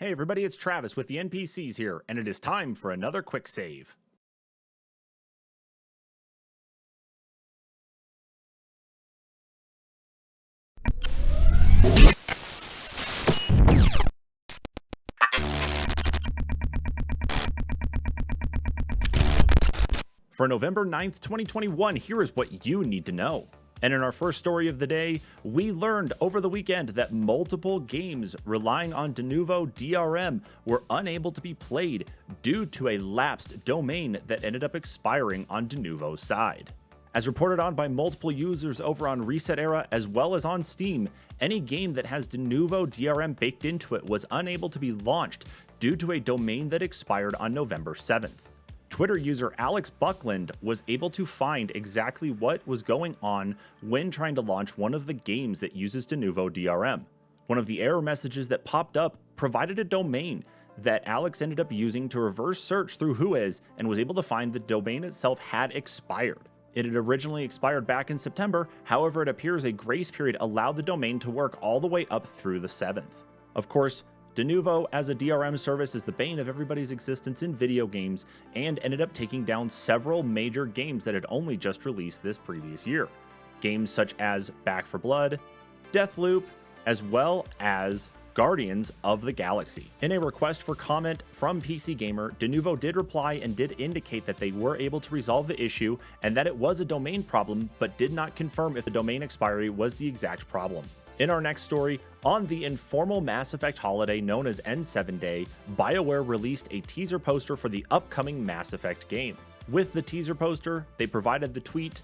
Hey everybody, it's Travis with the NPCs here, and it is time for another quick save. For November 9th, 2021, here is what you need to know. And in our first story of the day, we learned over the weekend that multiple games relying on Denuvo DRM were unable to be played due to a lapsed domain that ended up expiring on Denuvo's side. As reported on by multiple users over on Reset Era as well as on Steam, any game that has Denuvo DRM baked into it was unable to be launched due to a domain that expired on November 7th. Twitter user Alex Buckland was able to find exactly what was going on when trying to launch one of the games that uses Denuvo DRM. One of the error messages that popped up provided a domain that Alex ended up using to reverse search through Whois and was able to find the domain itself had expired. It had originally expired back in September, however it appears a grace period allowed the domain to work all the way up through the 7th. Of course, Denuvo as a DRM service is the bane of everybody's existence in video games and ended up taking down several major games that had only just released this previous year. Games such as Back 4 Blood, Deathloop, as well as Guardians of the Galaxy. In a request for comment from PC Gamer, Denuvo did reply and did indicate that they were able to resolve the issue and that it was a domain problem, but did not confirm if the domain expiry was the exact problem. In our next story, on the informal Mass Effect holiday known as N7 Day, Bioware released a teaser poster for the upcoming Mass Effect game. With the teaser poster, they provided the tweet,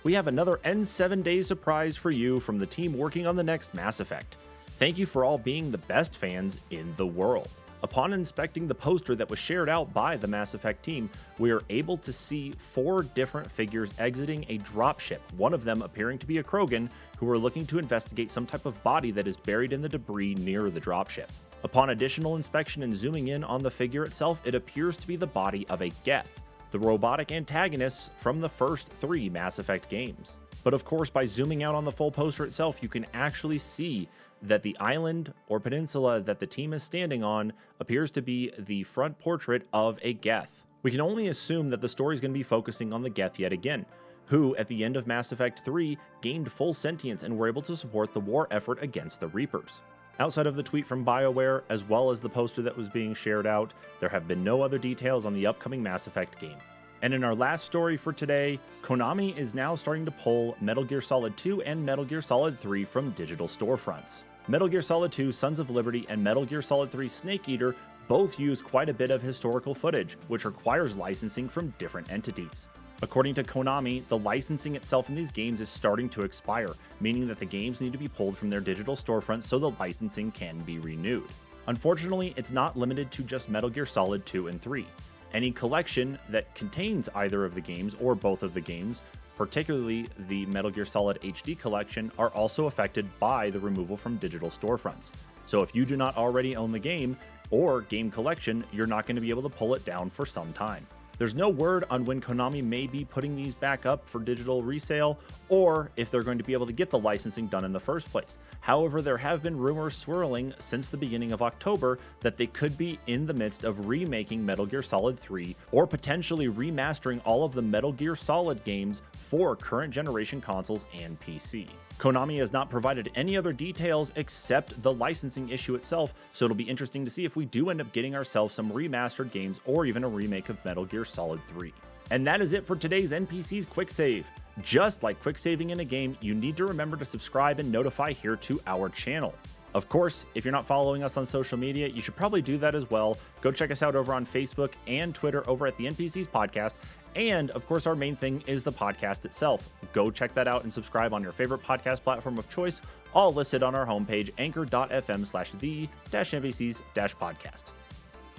"We have another N7 Day surprise for you from the team working on the next Mass Effect. Thank you for all being the best fans in the world." Upon inspecting the poster that was shared out by the Mass Effect team, we are able to see 4 different figures exiting a dropship, one of them appearing to be a Krogan, who are looking to investigate some type of body that is buried in the debris near the dropship. Upon additional inspection and zooming in on the figure itself, it appears to be the body of a Geth, the robotic antagonists from the first 3 Mass Effect games. But of course, by zooming out on the full poster itself, you can actually see that the island or peninsula that the team is standing on appears to be the front portrait of a Geth. We can only assume that the story is going to be focusing on the Geth yet again, who at the end of Mass Effect 3 gained full sentience and were able to support the war effort against the Reapers. Outside of the tweet from BioWare, as well as the poster that was being shared out, there have been no other details on the upcoming Mass Effect game. And in our last story for today, Konami is now starting to pull Metal Gear Solid 2 and Metal Gear Solid 3 from digital storefronts. Metal Gear Solid 2 Sons of Liberty and Metal Gear Solid 3 Snake Eater both use quite a bit of historical footage, which requires licensing from different entities. According to Konami, the licensing itself in these games is starting to expire, meaning that the games need to be pulled from their digital storefronts so the licensing can be renewed. Unfortunately, it's not limited to just Metal Gear Solid 2 and 3. Any collection that contains either of the games or both of the games, particularly the Metal Gear Solid HD collection, are also affected by the removal from digital storefronts. So if you do not already own the game or game collection, you're not going to be able to pull it down for some time. There's no word on when Konami may be putting these back up for digital resale or if they're going to be able to get the licensing done in the first place. However, there have been rumors swirling since the beginning of October that they could be in the midst of remaking Metal Gear Solid 3 or potentially remastering all of the Metal Gear Solid games for current generation consoles and PC. Konami has not provided any other details except the licensing issue itself, so it'll be interesting to see if we do end up getting ourselves some remastered games or even a remake of Metal Gear Solid 3. And that is it for today's NPCs Quick Save. Just like quick saving in a game, you need to remember to subscribe and notify here to our channel. Of course, if you're not following us on social media, you should probably do that as well. Go check us out over on Facebook and Twitter over at the NPCs Podcast. And of course, our main thing is the podcast itself. Go check that out and subscribe on your favorite podcast platform of choice, all listed on our homepage, anchor.fm/the-npcs-podcast.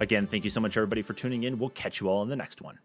Again, thank you so much, everybody, for tuning in. We'll catch you all in the next one.